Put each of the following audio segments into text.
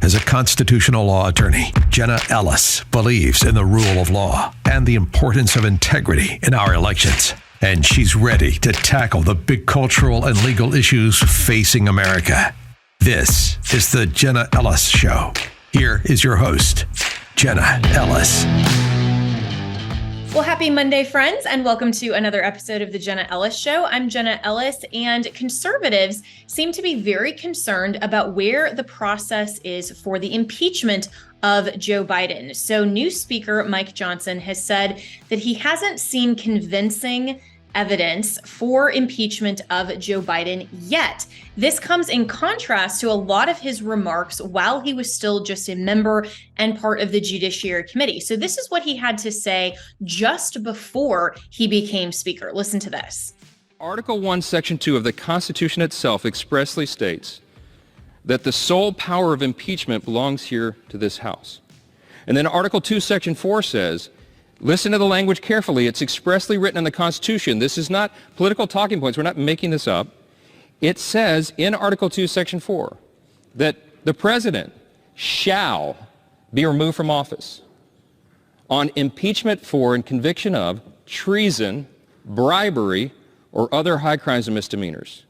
As a constitutional law attorney, Jenna Ellis believes in the rule of law and the importance of integrity in our elections. And she's ready to tackle the big cultural and legal issues facing America. This is the Jenna Ellis Show. Here is your host, Jenna Ellis. Well, happy Monday, friends, and welcome to another episode of the Jenna Ellis Show. I'm Jenna Ellis, and conservatives seem to be very concerned about where the process is for the impeachment of Joe Biden. So new Speaker Mike Johnson has said that he hasn't seen convincing evidence for impeachment of Joe Biden yet. This comes in contrast to a lot of his remarks while he was still just a member and part of the Judiciary Committee. So this is what he had to say just before he became Speaker. Listen to this. Article 1, Section 2 of the Constitution itself expressly states that the sole power of impeachment belongs here to this House. And then Article 2, Section 4 says, listen to the language carefully. It's expressly written in the Constitution. This is not political talking points. We're not making this up. It says in Article 2, Section 4 that the president shall be removed from office on impeachment for and conviction of treason, bribery, or other high crimes and misdemeanors.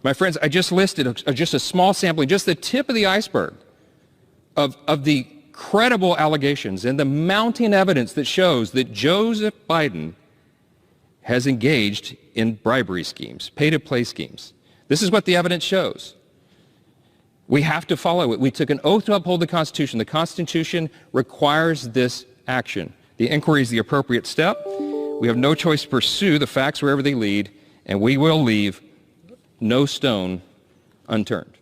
My friends, I just listed just a small sampling, just the tip of the iceberg of the credible allegations and the mounting evidence that shows that Joseph Biden has engaged in bribery schemes, pay-to-play schemes. This is what the evidence shows. We have to follow it. We took an oath to uphold the Constitution. The Constitution requires this action. The inquiry is the appropriate step. We have no choice to pursue the facts wherever they lead, and we will leave no stone unturned.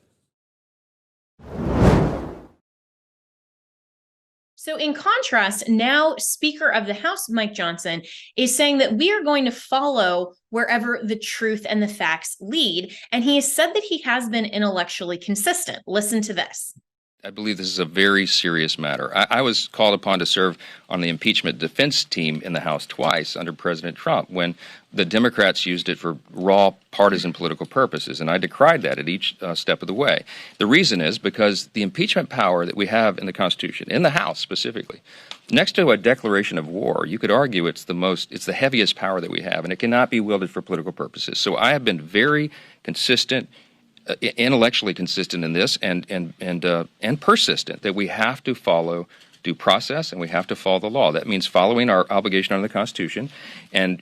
So in contrast, now Speaker of the House, Mike Johnson, is saying that we are going to follow wherever the truth and the facts lead. And he has said that he has been intellectually consistent. Listen to this. I believe this is a very serious matter. I was called upon to serve on the impeachment defense team in the House twice under President Trump when the Democrats used it for raw partisan political purposes, and I decried that at each step of the way. The reason is because the impeachment power that we have in the Constitution, in the House specifically, next to a declaration of war, you could argue it's the heaviest power that we have, and it cannot be wielded for political purposes. So I have been very consistent, intellectually consistent in this, and persistent that we have to follow due process and we have to follow the law. That means following our obligation under the Constitution and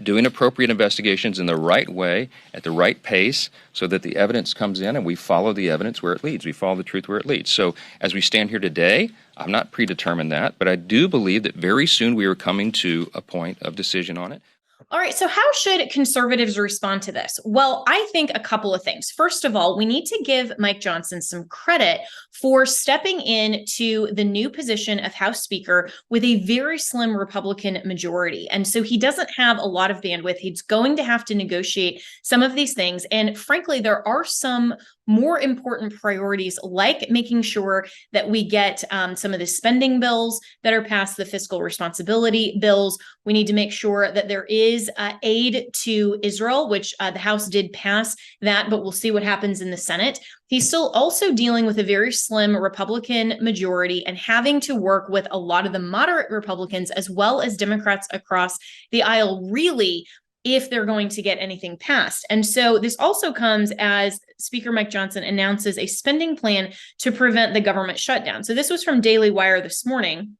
doing appropriate investigations in the right way at the right pace so that the evidence comes in and we follow the evidence where it leads. We follow the truth where it leads. So as we stand here today, I'm not predetermined that, but I do believe that very soon we are coming to a point of decision on it. All right, so how should conservatives respond to this? Well, I think a couple of things. First of all, we need to give Mike Johnson some credit for stepping into the new position of House Speaker with a very slim Republican majority. And so he doesn't have a lot of bandwidth. He's going to have to negotiate some of these things. And frankly, there are some more important priorities, like making sure that we get some of the spending bills that are passed, the fiscal responsibility bills. We need to make sure that there is aid to Israel, which the House did pass that, but we'll see what happens in the Senate. He's still also dealing with a very slim Republican majority and having to work with a lot of the moderate Republicans as well as Democrats across the aisle, really, if they're going to get anything passed. And so this also comes as Speaker Mike Johnson announces a spending plan to prevent the government shutdown. So this was from Daily Wire this morning.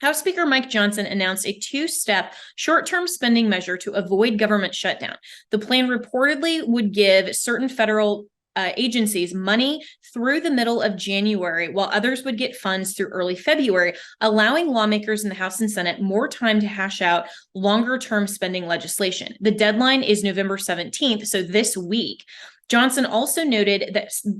House Speaker Mike Johnson announced a two-step short-term spending measure to avoid government shutdown. The plan reportedly would give certain federal agencies money through the middle of January, while others would get funds through early February, allowing lawmakers in the House and Senate more time to hash out longer-term spending legislation. The deadline is November 17th, so this week. Johnson also noted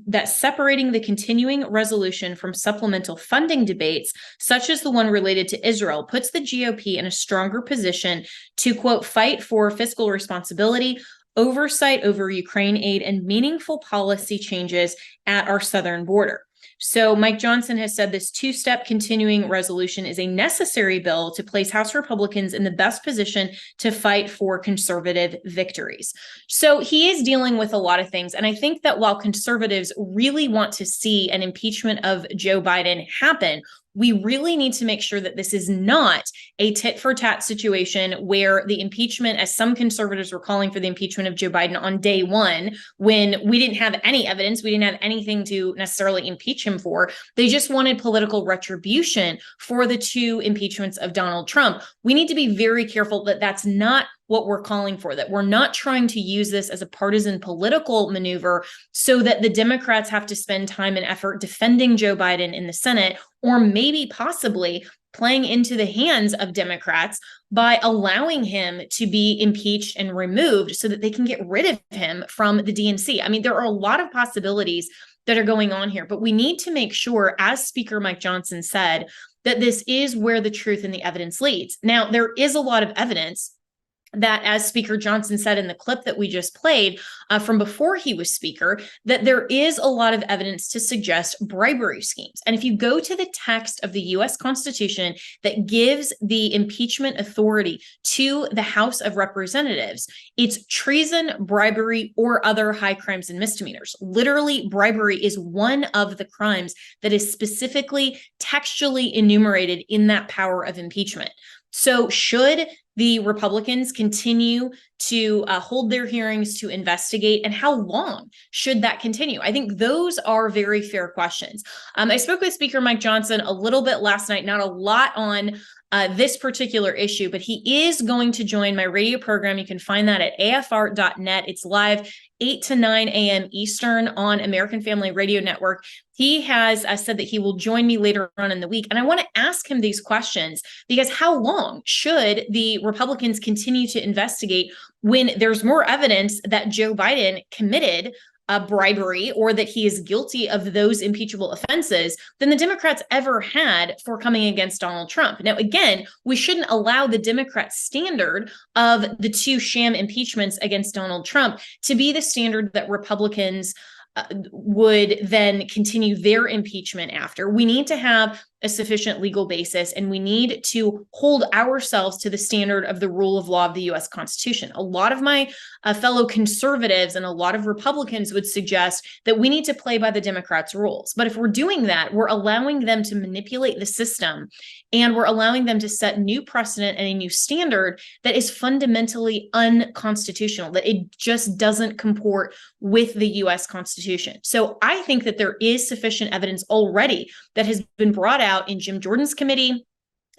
that separating the continuing resolution from supplemental funding debates, such as the one related to Israel, puts the GOP in a stronger position to, quote, fight for fiscal responsibility, oversight over Ukraine aid, and meaningful policy changes at our southern border. So Mike Johnson has said this two-step continuing resolution is a necessary bill to place House Republicans in the best position to fight for conservative victories. So he is dealing with a lot of things. And I think that while conservatives really want to see an impeachment of Joe Biden happen, we really need to make sure that this is not a tit for tat situation where the impeachment, as some conservatives were calling for the impeachment of Joe Biden on day one, when we didn't have any evidence, we didn't have anything to necessarily impeach him for. They just wanted political retribution for the two impeachments of Donald Trump. We need to be very careful that that's not what we're calling for, that we're not trying to use this as a partisan political maneuver so that the Democrats have to spend time and effort defending Joe Biden in the Senate, or maybe possibly playing into the hands of Democrats by allowing him to be impeached and removed so that they can get rid of him from the DNC. I mean, there are a lot of possibilities that are going on here, but we need to make sure, as Speaker Mike Johnson said, that this is where the truth and the evidence leads. Now, there is a lot of evidence that, as Speaker Johnson said in the clip that we just played from before he was Speaker, that there is a lot of evidence to suggest bribery schemes. And if you go to the text of the U.S. Constitution that gives the impeachment authority to the House of Representatives, it's treason, bribery, or other high crimes and misdemeanors. Literally, bribery is one of the crimes that is specifically textually enumerated in that power of impeachment. So should the Republicans continue to hold their hearings to investigate, and how long should that continue? I think those are very fair questions. I spoke with Speaker Mike Johnson a little bit last night, not a lot on this particular issue, but he is going to join my radio program. You can find that at afr.net. It's live 8 to 9 a.m. Eastern on American Family Radio Network. He has said that he will join me later on in the week. And I want to ask him these questions because how long should the Republicans continue to investigate when there's more evidence that Joe Biden committed a bribery or that he is guilty of those impeachable offenses than the Democrats ever had for coming against Donald Trump? Now, again, we shouldn't allow the Democrat standard of the two sham impeachments against Donald Trump to be the standard that Republicans would then continue their impeachment after. We need to have a sufficient legal basis, and we need to hold ourselves to the standard of the rule of law of the U.S. Constitution. A lot of my fellow conservatives and a lot of Republicans would suggest that we need to play by the Democrats' rules. But if we're doing that, we're allowing them to manipulate the system, and we're allowing them to set new precedent and a new standard that is fundamentally unconstitutional, that it just doesn't comport with the U.S. Constitution. So I think that there is sufficient evidence already that has been brought out in Jim Jordan's committee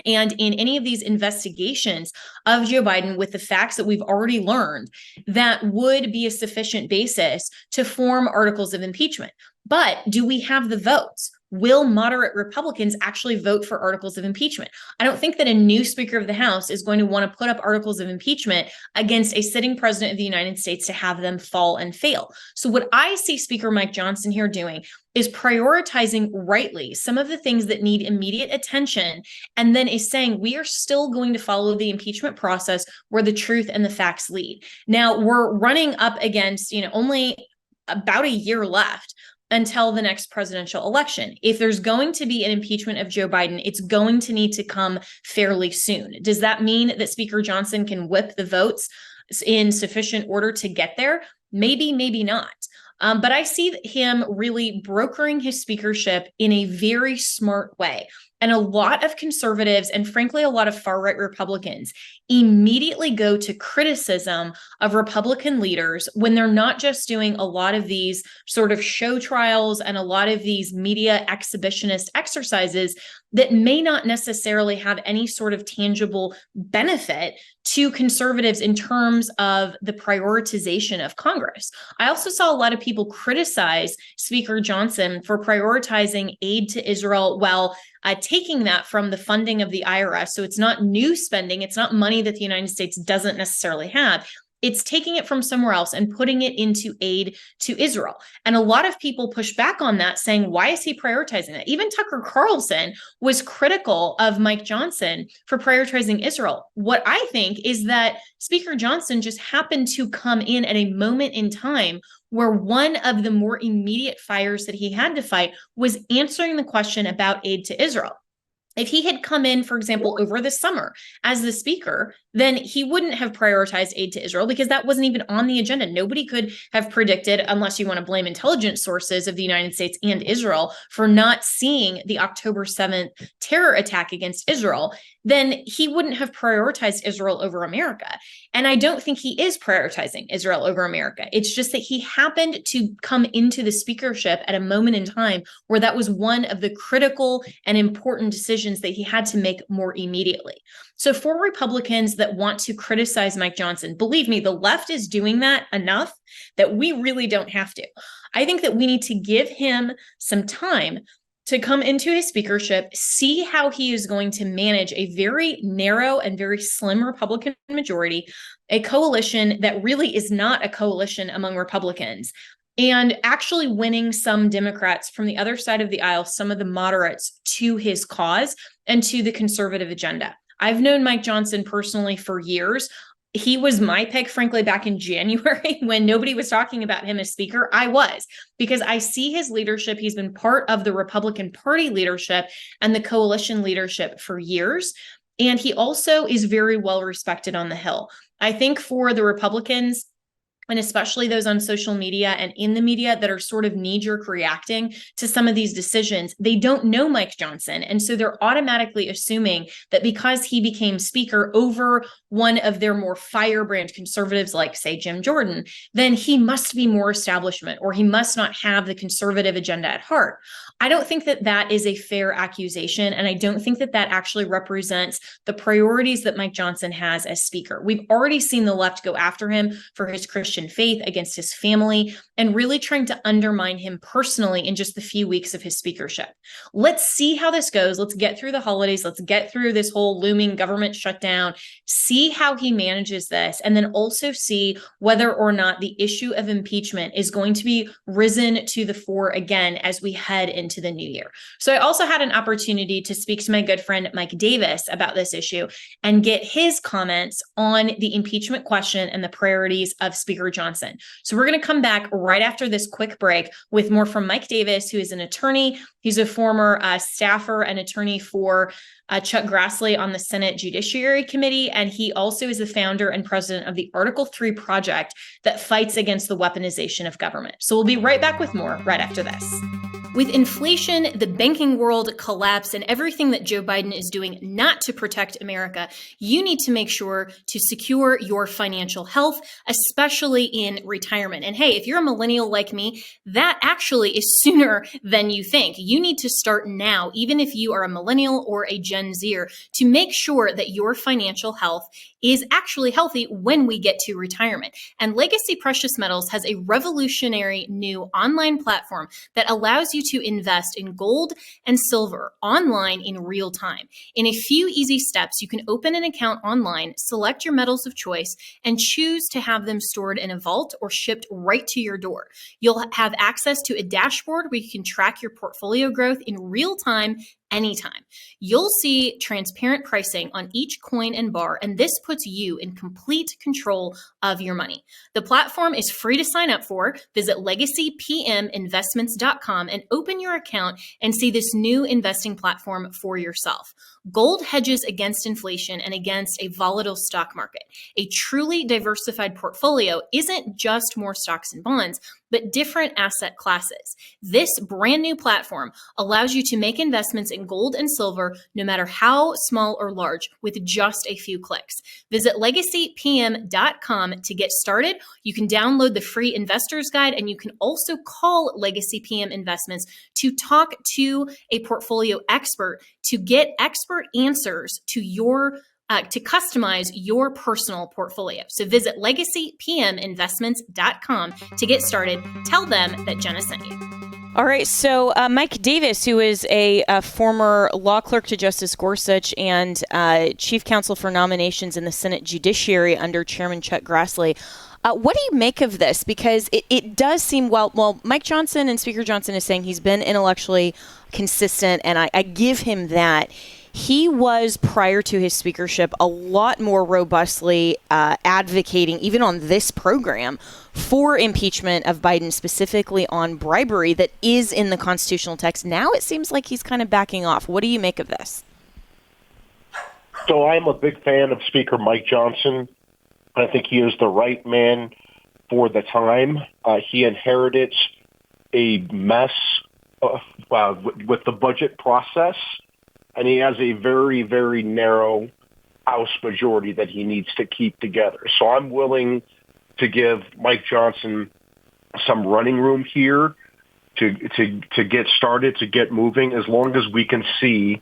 and in any of these investigations of Joe Biden with the facts that we've already learned that would be a sufficient basis to form articles of impeachment. But do we have the votes? Will moderate Republicans actually vote for articles of impeachment? I don't think that a new Speaker of the House is going to want to put up articles of impeachment against a sitting president of the United States to have them fall and fail. So what I see Speaker Mike Johnson here doing is prioritizing rightly some of the things that need immediate attention, and then is saying we are still going to follow the impeachment process where the truth and the facts lead. Now, we're running up against, only about a year left until the next presidential election. If there's going to be an impeachment of Joe Biden, it's going to need to come fairly soon. Does that mean that Speaker Johnson can whip the votes in sufficient order to get there? Maybe, maybe not. But I see him really brokering his speakership in a very smart way. And a lot of conservatives, and frankly, a lot of far-right Republicans, immediately go to criticism of Republican leaders when they're not just doing a lot of these sort of show trials and a lot of these media exhibitionist exercises that may not necessarily have any sort of tangible benefit to conservatives in terms of the prioritization of Congress. I also saw a lot of people criticize Speaker Johnson for prioritizing aid to Israel while taking that from the funding of the IRS. So it's not new spending. It's not money that the United States doesn't necessarily have. It's taking it from somewhere else and putting it into aid to Israel. And a lot of people push back on that, saying, why is he prioritizing that? Even Tucker Carlson was critical of Mike Johnson for prioritizing Israel. What I think is that Speaker Johnson just happened to come in at a moment in time where one of the more immediate fires that he had to fight was answering the question about aid to Israel. If he had come in, for example, over the summer as the speaker, then he wouldn't have prioritized aid to Israel because that wasn't even on the agenda. Nobody could have predicted, unless you want to blame intelligence sources of the United States and Israel for not seeing the October 7th terror attack against Israel, then he wouldn't have prioritized Israel over America. And I don't think he is prioritizing Israel over America. It's just that he happened to come into the speakership at a moment in time where that was one of the critical and important decisions that he had to make more immediately. So for Republicans that want to criticize Mike Johnson, believe me, the left is doing that enough that we really don't have to. I think that we need to give him some time to come into his speakership, see how he is going to manage a very narrow and very slim Republican majority, a coalition that really is not a coalition among Republicans, and actually winning some Democrats from the other side of the aisle, some of the moderates, to his cause and to the conservative agenda. I've known Mike Johnson personally for years. He was my pick, frankly, back in January when nobody was talking about him as speaker. I was, because I see his leadership. He's been part of the Republican Party leadership and the coalition leadership for years. And he also is very well respected on the Hill. I think for the Republicans, and especially those on social media and in the media that are sort of knee-jerk reacting to some of these decisions, they don't know Mike Johnson. And so they're automatically assuming that because he became speaker over one of their more firebrand conservatives, like, say, Jim Jordan, then he must be more establishment, or he must not have the conservative agenda at heart. I don't think that that is a fair accusation, and I don't think that that actually represents the priorities that Mike Johnson has as speaker. We've already seen the left go after him for his Christian faith, against his family, and really trying to undermine him personally in just the few weeks of his speakership. Let's see how this goes. Let's get through the holidays. Let's get through this whole looming government shutdown, see how he manages this, and then also see whether or not the issue of impeachment is going to be risen to the fore again as we head into the new year. So I also had an opportunity to speak to my good friend Mike Davis about this issue and get his comments on the impeachment question and the priorities of Speaker Johnson. So we're going to come back right after this quick break with more from Mike Davis, who is an attorney. He's a former staffer and attorney for Chuck Grassley on the Senate Judiciary Committee, and he also is the founder and president of the Article 3 project that fights against the weaponization of government. So we'll be right back with more right after this. With inflation, the banking world collapse, and everything that Joe Biden is doing not to protect America, you need to make sure to secure your financial health, especially in retirement. And hey, if you're a millennial like me, that actually is sooner than you think. You need to start now, even if you are a millennial or a Gen Zer, to make sure that your financial health is actually healthy when we get to retirement. And Legacy Precious Metals has a revolutionary new online platform that allows you to invest in gold and silver online in real time. In a few easy steps, you can open an account online, select your metals of choice, and choose to have them stored in a vault or shipped right to your door. You'll have access to a dashboard where you can track your portfolio growth in real time anytime. You'll see transparent pricing on each coin and bar, and this puts you in complete control of your money. The platform is free to sign up for. Visit legacypminvestments.com and open your account and see this new investing platform for yourself. Gold hedges against inflation and against a volatile stock market. A truly diversified portfolio isn't just more stocks and bonds, but different asset classes. This brand new platform allows you to make investments in gold and silver, no matter how small or large, with just a few clicks. Visit legacypm.com to get started. You can download the free investor's guide, and you can also call Legacy PM Investments to talk to a portfolio expert to get expert answers to your to customize your personal portfolio. So visit legacypminvestments.com to get started. Tell them that Jenna sent you. All right, so Mike Davis, who is a former law clerk to Justice Gorsuch and chief counsel for nominations in the Senate Judiciary under Chairman Chuck Grassley, what do you make of this? Because it does seem, well, Mike Johnson and Speaker Johnson is saying he's been intellectually consistent, and I give him that. he was, prior to his speakership, a lot more robustly advocating, even on this program, for impeachment of Biden, specifically on bribery that is in the constitutional text. Now it seems like he's kind of backing off. What do you make of this? So I'm a big fan of Speaker Mike Johnson. I think he is the right man for the time. He inherited a mess with the budget process, and he has a very, very narrow House majority that he needs to keep together. So I'm willing to give Mike Johnson some running room here to get started, to get moving, as long as we can see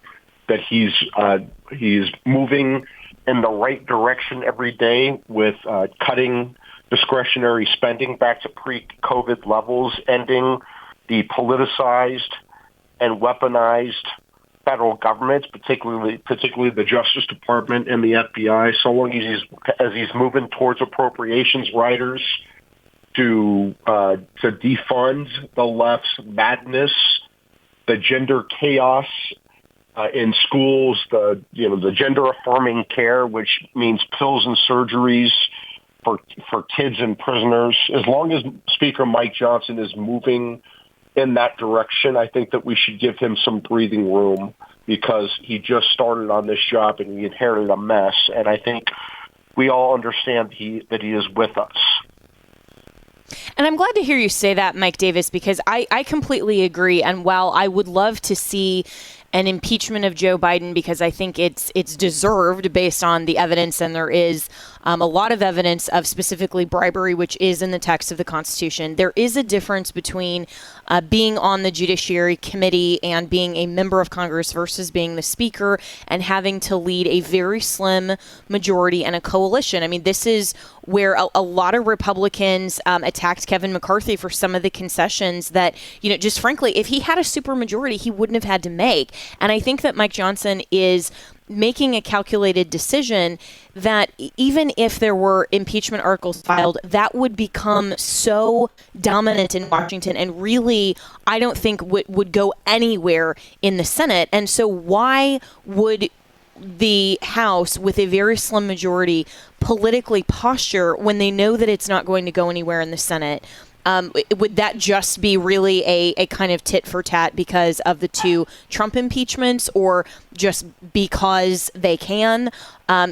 that he's moving in the right direction every day with cutting discretionary spending back to pre-COVID levels, ending the politicized and weaponized federal government, particularly the Justice Department and the FBI. So long as he's moving towards appropriations riders to defund the left's madness, the gender chaos in schools, the gender affirming care, which means pills and surgeries for kids and prisoners. As long as Speaker Mike Johnson is moving in that direction, I think that we should give him some breathing room, because he just started on this job and he inherited a mess. And I think we all understand that he is with us. And I'm glad to hear you say that, Mike Davis, because I completely agree. And while I would love to see an impeachment of Joe Biden, because I think it's deserved based on the evidence, and there is a lot of evidence of specifically bribery, which is in the text of the Constitution. There is a difference between being on the Judiciary Committee and being a member of Congress versus being the Speaker and having to lead a very slim majority and a coalition. I mean, this is where a lot of Republicans attacked Kevin McCarthy for some of the concessions that, just frankly, if he had a supermajority, he wouldn't have had to make. And I think that Mike Johnson is making a calculated decision that even if there were impeachment articles filed, that would become so dominant in Washington and really, I don't think would go anywhere in the Senate. And so why would the House, with a very slim majority, politically posture when they know that it's not going to go anywhere in the Senate? Would that just be really a kind of tit for tat because of the two Trump impeachments, or just because they can?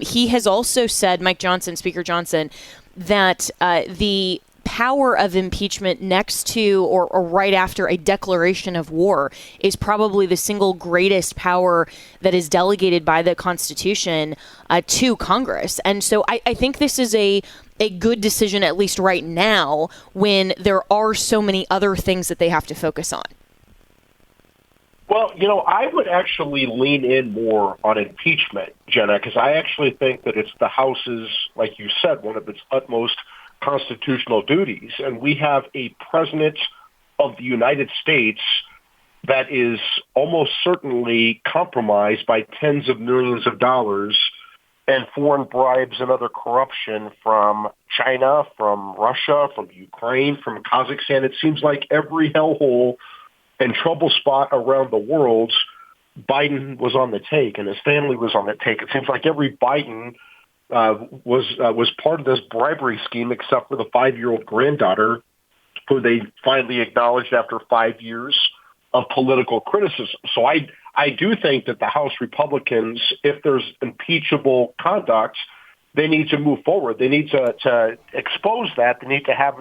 He has also said, Mike Johnson, Speaker Johnson, that the power of impeachment next to or right after a declaration of war is probably the single greatest power that is delegated by the Constitution to Congress. And so I think this is a good decision, at least right now, when there are so many other things that they have to focus on. Well, I would actually lean in more on impeachment, Jenna, because I actually think that it's the House's, like you said, one of its utmost constitutional duties. And we have a president of the United States that is almost certainly compromised by tens of millions of dollars and foreign bribes and other corruption from China, from Russia, from Ukraine, from Kazakhstan. It seems like every hellhole and trouble spot around the world, Biden was on the take, and his family was on the take. It seems like every Biden was part of this bribery scheme, except for the 5-year-old granddaughter, who they finally acknowledged after 5 years of political criticism. So I do think that the House Republicans, if there's impeachable conduct, they need to move forward. They need to expose that. They need to have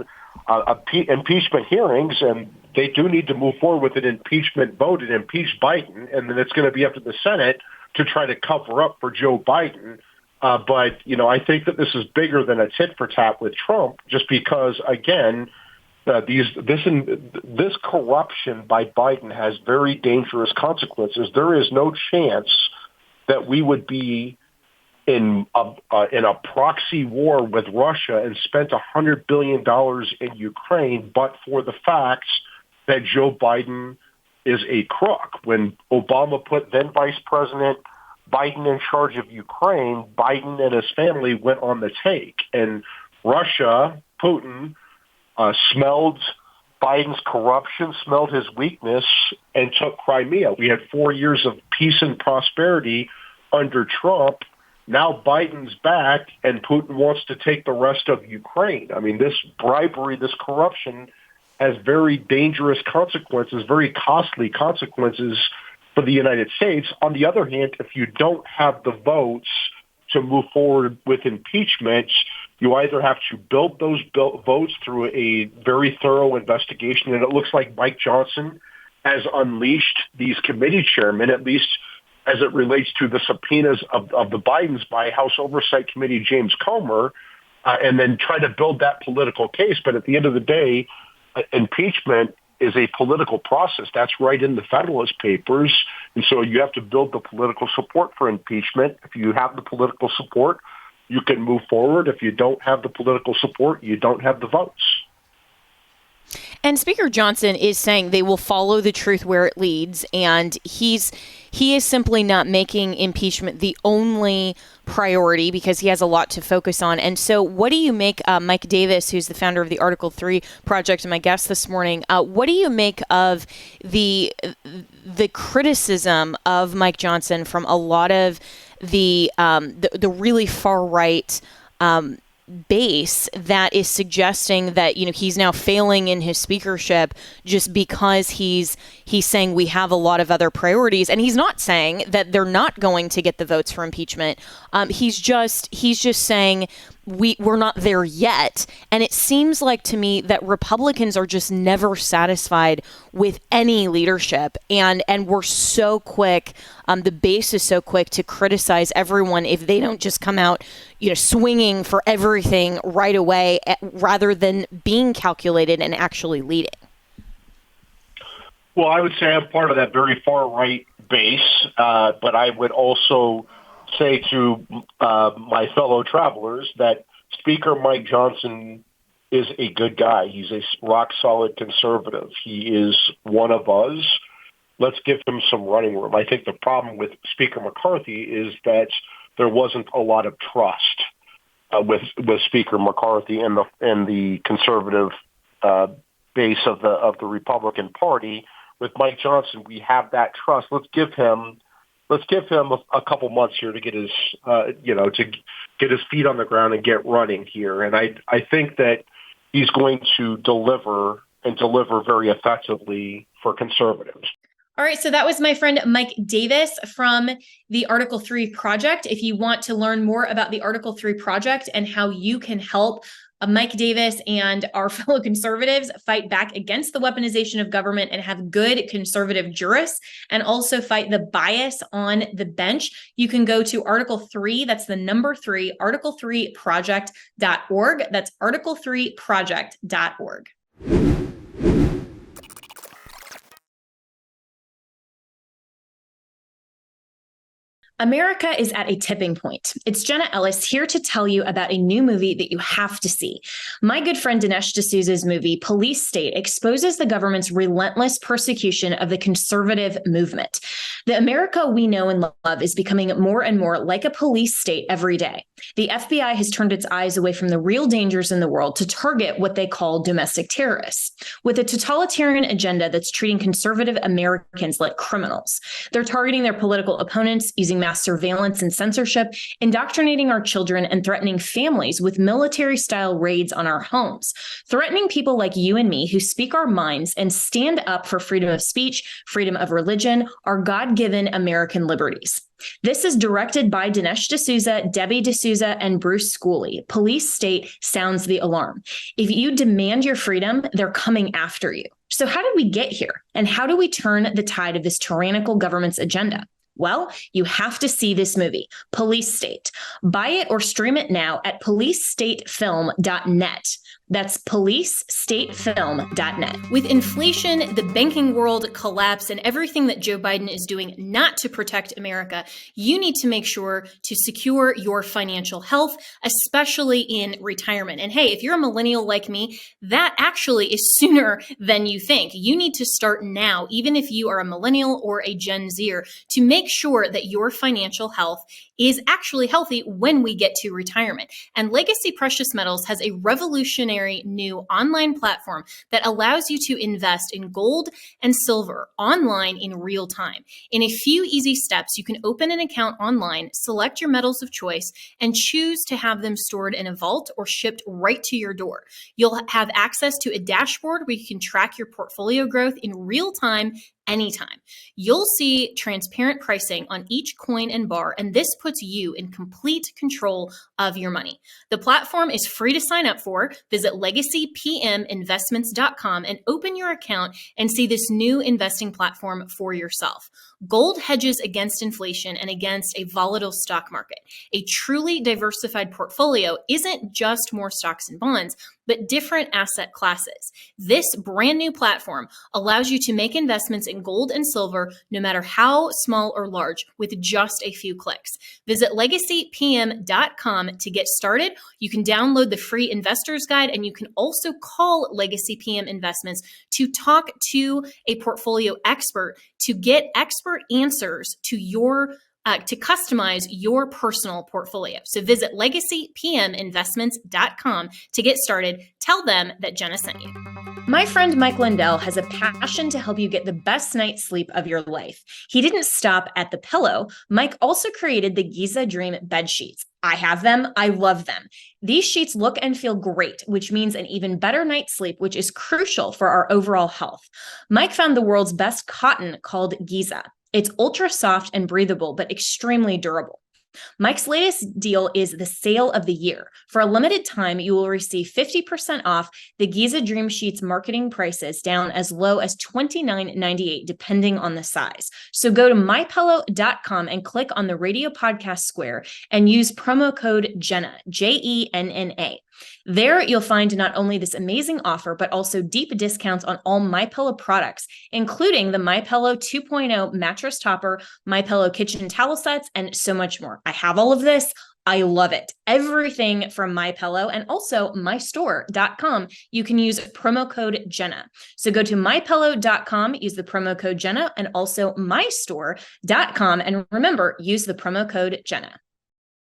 impeachment hearings, and they do need to move forward with an impeachment vote and impeach Biden. And then it's going to be up to the Senate to try to cover up for Joe Biden. But I think that this is bigger than a tit for tat with Trump, just because, again, this corruption by Biden has very dangerous consequences. There is no chance that we would be in a proxy war with Russia and spent $100 billion in Ukraine, but for the facts that Joe Biden is a crook. When Obama put then Vice President Biden in charge of Ukraine, Biden and his family went on the take, and Russia, Putin, smelled Biden's corruption, smelled his weakness, and took Crimea. We had 4 years of peace and prosperity under Trump. Now Biden's back, and Putin wants to take the rest of Ukraine. I mean, this bribery, this corruption has very dangerous consequences, very costly consequences for the United States. On the other hand, if you don't have the votes to move forward with impeachment, you either have to build those votes through a very thorough investigation, and it looks like Mike Johnson has unleashed these committee chairmen, at least as it relates to the subpoenas of the Bidens by House Oversight Committee James Comer, and then try to build that political case. But at the end of the day, impeachment is a political process. That's right in the Federalist Papers. And so you have to build the political support for impeachment. If you have the political support, you can move forward. If you don't have the political support, you don't have the votes. And Speaker Johnson is saying they will follow the truth where it leads, and he is simply not making impeachment the only priority because he has a lot to focus on. And so what do you make, Mike Davis, who's the founder of the Article 3 Project and my guest this morning, what do you make of the criticism of Mike Johnson from a lot of the really far right base that is suggesting that, you know, he's now failing in his speakership just because he's saying we have a lot of other priorities, and he's not saying that they're not going to get the votes for impeachment. He's just saying we're not there yet. And it seems like to me that Republicans are just never satisfied with any leadership. And we're so quick, the base is so quick to criticize everyone if they don't just come out, you know, swinging for everything right away rather than being calculated and actually leading. Well, I would say I'm part of that very far right base, but I would also say to my fellow travelers that Speaker Mike Johnson is a good guy. He's a rock-solid conservative. He is one of us. Let's give him some running room. I think the problem with Speaker McCarthy is that there wasn't a lot of trust with Speaker McCarthy and the conservative base of the Republican Party. With Mike Johnson, we have that trust. Let's give him a couple months here to get his, to get his feet on the ground and get running here. And I think that he's going to deliver very effectively for conservatives. All right, so that was my friend Mike Davis from the Article 3 Project. If you want to learn more about the Article 3 Project and how you can help Mike Davis and our fellow conservatives fight back against the weaponization of government and have good conservative jurists and also fight the bias on the bench, you can go to Article 3, that's the number 3, article3project.org. That's article3project.org. America is at a tipping point. It's Jenna Ellis here to tell you about a new movie that you have to see. My good friend Dinesh D'Souza's movie, Police State, exposes the government's relentless persecution of the conservative movement. The America we know and love is becoming more and more like a police state every day. The FBI has turned its eyes away from the real dangers in the world to target what they call domestic terrorists, with a totalitarian agenda that's treating conservative Americans like criminals. They're targeting their political opponents, using mass surveillance and censorship, indoctrinating our children, and threatening families with military-style raids on our homes, threatening people like you and me who speak our minds and stand up for freedom of speech, freedom of religion, our God-given American liberties. This is directed by Dinesh D'Souza, Debbie D'Souza, and Bruce Schooley. Police State sounds the alarm. If you demand your freedom, they're coming after you. So how did we get here? And how do we turn the tide of this tyrannical government's agenda? Well, you have to see this movie, Police State. Buy it or stream it now at policestatefilm.net. That's policestatefilm.net. With inflation, the banking world collapse, and everything that Joe Biden is doing not to protect America, you need to make sure to secure your financial health, especially in retirement. And hey, if you're a millennial like me, that actually is sooner than you think. You need to start now, even if you are a millennial or a Gen Zer, to make sure that your financial health is actually healthy when we get to retirement. And Legacy Precious Metals has a revolutionary revolutionary new online platform that allows you to invest in gold and silver online in real time. In a few easy steps, you can open an account online, select your metals of choice, and choose to have them stored in a vault or shipped right to your door. You'll have access to a dashboard where you can track your portfolio growth in real time anytime. You'll see transparent pricing on each coin and bar, and this puts you in complete control of your money. The platform is free to sign up for. Visit legacypminvestments.com and open your account and see this new investing platform for yourself. Gold hedges against inflation and against a volatile stock market. A truly diversified portfolio isn't just more stocks and bonds, but different asset classes. This brand new platform allows you to make investments in gold and silver, no matter how small or large, with just a few clicks. Visit legacypm.com to get started. You can download the free investor's guide, and you can also call Legacy PM Investments to talk to a portfolio expert to get expert answers to to customize your personal portfolio. So visit legacypminvestments.com to get started. Tell them that Jenna sent you. My friend Mike Lindell has a passion to help you get the best night's sleep of your life. He didn't stop at the pillow. Mike also created the Giza Dream bed sheets. I have them. I love them. These sheets look and feel great, which means an even better night's sleep, which is crucial for our overall health. Mike found the world's best cotton called Giza. It's ultra soft and breathable, but extremely durable. Mike's latest deal is the sale of the year. For a limited time, you will receive 50% off the Giza Dream Sheets marketing prices down as low as $29.98, depending on the size. So go to mypillow.com and click on the radio podcast square and use promo code Jenna, Jenna. There, you'll find not only this amazing offer, but also deep discounts on all MyPillow products, including the MyPillow 2.0 mattress topper, MyPillow kitchen towel sets, and so much more. I have all of this. I love it. Everything from MyPillow and also mystore.com. You can use promo code Jenna. So go to mypillow.com, use the promo code Jenna, and also mystore.com. And remember, use the promo code Jenna.